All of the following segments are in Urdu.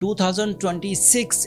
2026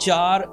4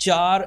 4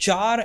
4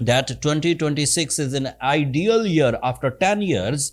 that 2026 is an ideal year after 10 years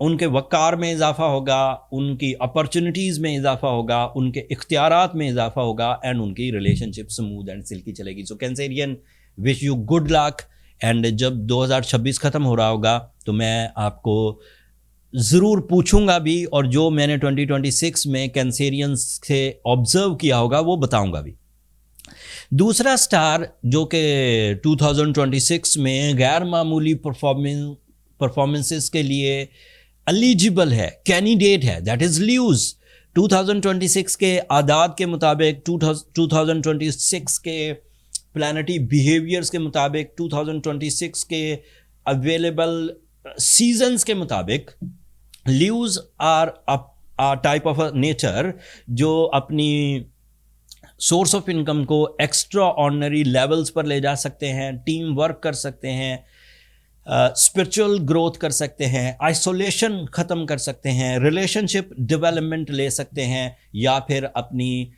ان کے وقار میں اضافہ ہوگا, ان کی اپرچونیٹیز میں اضافہ ہوگا, ان کے اختیارات میں اضافہ ہوگا, اینڈ ان کی relationship smooth and silky چلے گی. So Cancerian wish you good luck. And جب 2026 ختم ہو رہا ہوگا تو میں آپ کو ضرور پوچھوں گا بھی, اور جو میں نے 2026 میں کینسیرینس سے آبزرو کیا ہوگا وہ بتاؤں گا بھی. دوسرا سٹار جو کہ 2026 میں غیر معمولی پرفارمنسز کے لیے ایلیجیبل ہے, کینڈیڈیٹ ہے, دیٹ از لیوز. 2026 کے اعداد کے مطابق, 2026 کے پلانٹی بیہیویئرز کے مطابق, 2026 کے اویلیبل سیزنز کے مطابق, Leos are type of nature جو اپنی سورس آف انکم کو ایکسٹرا آرڈنری لیولز پر لے جا سکتے ہیں, ٹیم ورک کر سکتے ہیں, اسپرچل گروتھ کر سکتے ہیں, آئسولیشن ختم کر سکتے ہیں, ریلیشن شپ ڈیولپمنٹ لے سکتے ہیں, یا پھر اپنی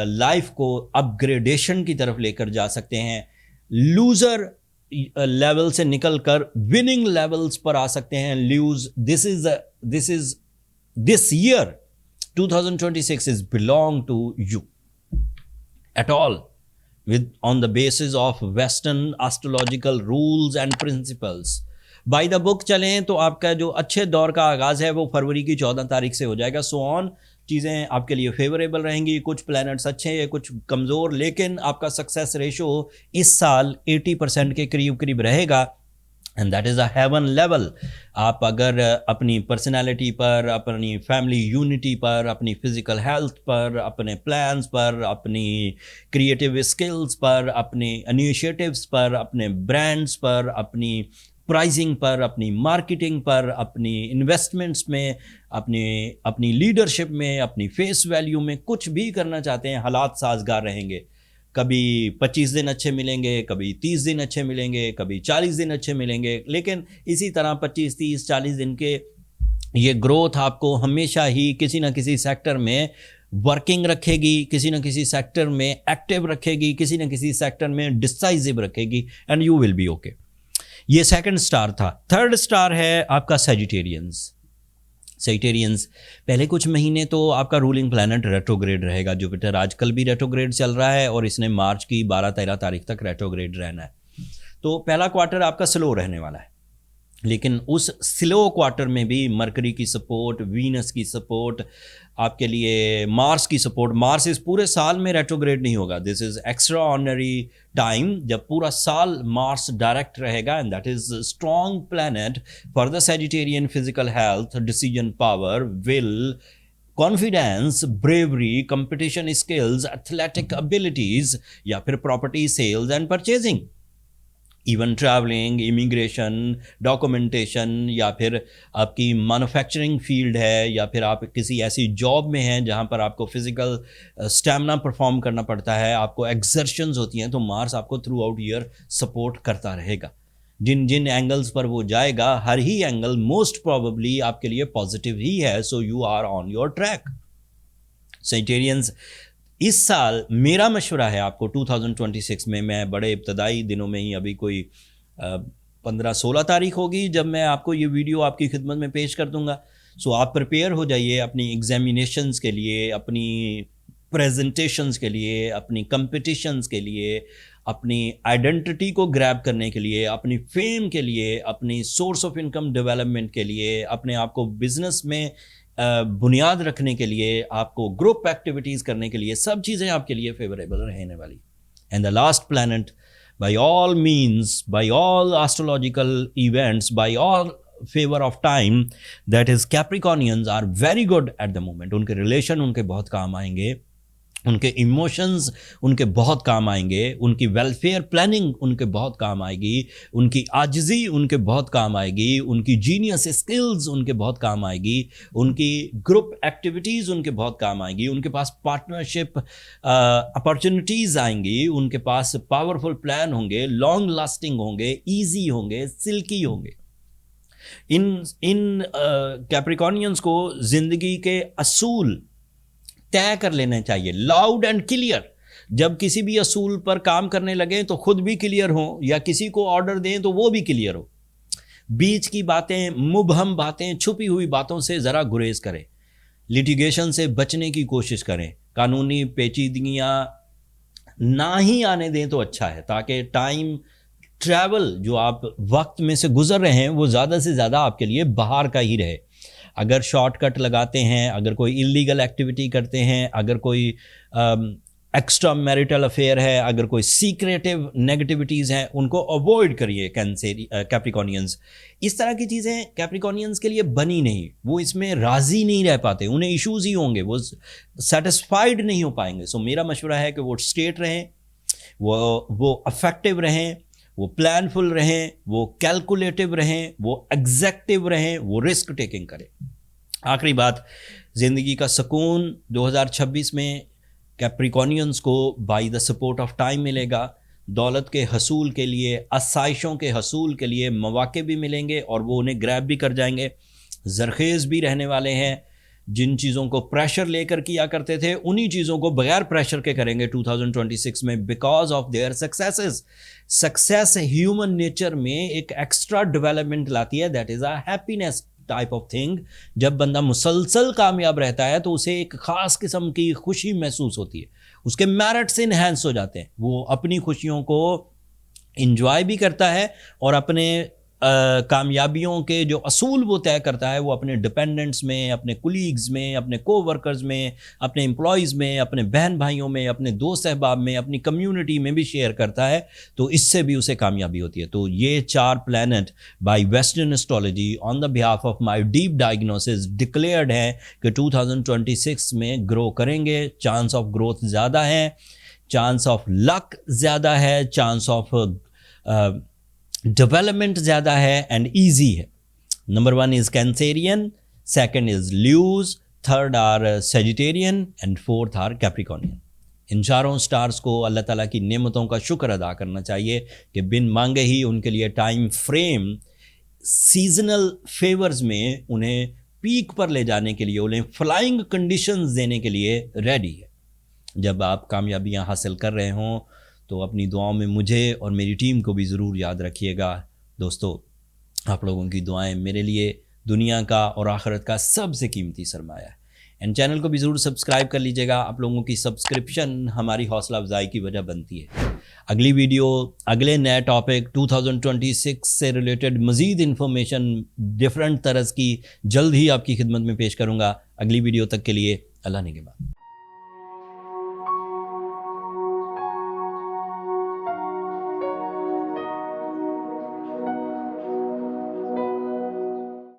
لائف کو اپ گریڈیشن کی طرف لے کر جا سکتے ہیں. لوزر لیول سے نکل کر وننگ لیولز پر آ سکتے ہیں. Leos this year 2026 is belong to you at all on the basis of western astrological rules and principles. By the book چلیں تو آپ کا جو اچھے دور کا آغاز ہے وہ فروری کی 14 تاریخ سے ہو جائے گا. سو آن چیزیں آپ کے لیے فیوریبل رہیں گی. کچھ پلانٹس اچھے ہیں, کچھ کمزور, لیکن آپ کا سکسیس ریشو اس سال 80% کے قریب رہے گا. And that is a heaven level. آپ اگر اپنی پرسنالٹی پر, اپنی فیملی یونٹی پر, اپنی فزیکل ہیلتھ پر, اپنے پلانس پر, اپنی کریٹیو اسکلز پر, اپنے انیشیٹوز پر, اپنے برانڈز پر, اپنی پرائزنگ پر, اپنی مارکیٹنگ پر, اپنی انویسٹمنٹس میں, اپنی لیڈرشپ میں, اپنی فیس ویلیو میں کچھ بھی کرنا چاہتے ہیں, حالات سازگار رہیں گے. کبھی 25 دن اچھے ملیں گے, کبھی 30 دن اچھے ملیں گے, کبھی 40 دن اچھے ملیں گے, لیکن اسی طرح 25 30 40 دن کے یہ گروتھ آپ کو ہمیشہ ہی کسی نہ کسی سیکٹر میں ورکنگ رکھے گی, کسی نہ کسی سیکٹر میں ایکٹیو رکھے گی, کسی نہ کسی سیکٹر میں ڈسائزو رکھے گی, and you will be okay. یہ سیکنڈ سٹار تھا. تھرڈ سٹار ہے آپ کا سیجیٹیرینز. پہلے کچھ مہینے تو آپ کا رولنگ پلانٹ ریٹروگریڈ رہے گا. جوپیٹر آج کل بھی ریٹروگریڈ چل رہا ہے, اور اس نے مارچ کی 12-13 تاریخ تک ریٹروگریڈ رہنا ہے. تو پہلا کوارٹر آپ کا سلو رہنے والا ہے, لیکن اس سلو کوارٹر میں بھی مرکری کی سپورٹ, وینس کی سپورٹ آپ کے لیے, مارس کی سپورٹ. مارس اس پورے سال میں ریٹروگریڈ نہیں ہوگا. This is extraordinary time جب پورا سال مارس ڈائریکٹ رہے گا, and that is strong planet for the Sagittarian. Physical health, decision power, will, confidence, bravery, competition skills, athletic abilities, یا پھر property sales and purchasing, even travelling, immigration, documentation, یا پھر آپ کی مینوفیکچرنگ فیلڈ ہے, یا پھر آپ کسی ایسی جاب میں ہیں جہاں پر آپ کو فزیکل اسٹیمنا پرفارم کرنا پڑتا ہے, آپ کو ایکسرشنز ہوتی ہیں, تو مارس آپ کو تھرو آؤٹ ایئر سپورٹ کرتا رہے گا. جن اینگلز پر وہ جائے گا, ہر ہی اینگل موسٹ پروبیبلی آپ کے لیے پازیٹیو ہی ہے. So you are on your track. Sagittarians, اس سال میرا مشورہ ہے آپ کو 2026 میں بڑے ابتدائی دنوں میں ہی, ابھی کوئی 15-16 تاریخ ہوگی جب میں آپ کو یہ ویڈیو آپ کی خدمت میں پیش کر دوں گا. سو آپ پریپیئر ہو جائیے اپنی ایگزامینیشنز کے لیے, اپنی پریزنٹیشنز کے لیے, اپنی کمپٹیشنز کے لیے, اپنی آئیڈینٹی کو گریب کرنے کے لیے, اپنی فیم کے لیے, اپنی سورس آف انکم ڈیولپمنٹ کے لیے, اپنے آپ کو بزنس میں بنیاد رکھنے کے لیے, آپ کو گروپ ایکٹیویٹیز کرنے کے لیے, سب چیزیں آپ کے لیے فیوریبل رہنے والی. And the last planet, by all means, by all astrological events, by all favour of time, that is Capricornians are very good at the moment. ان کے ریلیشن ان کے بہت کام آئیں گے, ان کے ایموشنز ان کے بہت کام آئیں گے, ان کی ویلفیئر پلاننگ ان کے بہت کام آئے گی, ان کی عاجزی ان کے بہت کام آئے گی, ان کی جینیس اسکلز ان کے بہت کام آئے گی, ان کی گروپ ایکٹیویٹیز ان کے بہت کام آئے گی, ان کے پاس پارٹنرشپ اپرچونیٹیز آئیں گی, ان کے پاس پاورفل پلان ہوں گے, لانگ لاسٹنگ ہوں گے, ایزی ہوں گے, سلکی ہوں گے. ان کیپریکونینز کو زندگی کے اصول طے کر لینے چاہیے, لاؤڈ اینڈ کلیئر. جب کسی بھی اصول پر کام کرنے لگیں تو خود بھی کلیئر ہوں, یا کسی کو آرڈر دیں تو وہ بھی کلیئر ہو. بیچ کی باتیں، مبہم باتیں، چھپی ہوئی باتوں سے ذرا گریز کریں، لیٹیگیشن سے بچنے کی کوشش کریں، قانونی پیچیدگیاں نہ ہی آنے دیں تو اچھا ہے، تاکہ ٹائم ٹریول جو آپ وقت میں سے گزر رہے ہیں وہ زیادہ سے زیادہ آپ کے لیے باہر کا ہی رہے۔ اگر شارٹ کٹ لگاتے ہیں، اگر کوئی انلیگل ایکٹیویٹی کرتے ہیں، اگر کوئی ایکسٹرا میریٹل افیئر ہے، اگر کوئی سیکریٹو نیگیٹیوٹیز ہیں، ان کو اوائڈ کریے کیپریکونینز۔ اس طرح کی چیزیں کیپریکونینز کے لیے بنی نہیں، وہ اس میں راضی نہیں رہ پاتے، انہیں ایشوز ہی ہوں گے، وہ سیٹسفائیڈ نہیں ہو پائیں گے۔ سو میرا مشورہ ہے کہ وہ اسٹیٹ رہیں، وہ افیکٹو رہیں، وہ پلان فل رہیں، وہ کیلکولیٹو رہیں، وہ ایگزیکٹو رہیں، وہ رسک ٹیکنگ کریں۔ آخری بات، زندگی کا سکون 2026 میں کیپریکونینز کو by the support of time ملے گا۔ دولت کے حصول کے لیے، آسائشوں کے حصول کے لیے مواقع بھی ملیں گے اور وہ انہیں گریب بھی کر جائیں گے، زرخیز بھی رہنے والے ہیں۔ جن چیزوں کو پریشر لے کر کیا کرتے تھے انہی چیزوں کو بغیر پریشر کے کریں گے 2026 میں، because of their successes. Success human nature میں ایک ایکسٹرا ڈیولپمنٹ لاتی ہے، that is a happiness type of thing. جب بندہ مسلسل کامیاب رہتا ہے تو اسے ایک خاص قسم کی خوشی محسوس ہوتی ہے، اس کے میرٹس انہینس ہو جاتے ہیں، وہ اپنی خوشیوں کو انجوائے بھی کرتا ہے اور اپنے کامیابیوں کے جو اصول وہ طے کرتا ہے وہ اپنے ڈپینڈنٹس میں، اپنے کولیگز میں، اپنے کو ورکرز میں، اپنے امپلائیز میں، اپنے بہن بھائیوں میں، اپنے دوست احباب میں، اپنی کمیونٹی میں بھی شیئر کرتا ہے، تو اس سے بھی اسے کامیابی ہوتی ہے۔ تو یہ 4 planet by western astrology on the behalf of my deep diagnosis declared ہیں کہ 2026 میں گرو کریں گے، چانس آف گروتھ زیادہ ہے، چانس آف لک زیادہ ہے، چانس آف ڈیولپمنٹ زیادہ ہے اینڈ ایزی ہے۔ Number 1 is Cancerian, second is Leos, third are Sagittarian and fourth are Capricornian. ان چاروں سٹارز کو اللہ تعالیٰ کی نعمتوں کا شکر ادا کرنا چاہیے کہ بن مانگے ہی ان کے لیے ٹائم فریم سیزنل فیورز میں انہیں پیک پر لے جانے کے لیے، انہیں فلائنگ کنڈیشنز دینے کے لیے ریڈی ہے۔ جب آپ کامیابیاں حاصل کر رہے ہوں تو اپنی دعاؤں میں مجھے اور میری ٹیم کو بھی ضرور یاد رکھیے گا۔ دوستو، آپ لوگوں کی دعائیں میرے لیے دنیا کا اور آخرت کا سب سے قیمتی سرمایہ ہے۔ اینڈ چینل کو بھی ضرور سبسکرائب کر لیجیے گا، آپ لوگوں کی سبسکرپشن ہماری حوصلہ افزائی کی وجہ بنتی ہے۔ اگلی ویڈیو، اگلے نئے ٹاپک 2026 سے ریلیٹڈ مزید انفارمیشن ڈفرینٹ طرز کی جلد ہی آپ کی خدمت میں پیش کروں گا۔ اگلی ویڈیو تک کے لیے اللہ نگہبان۔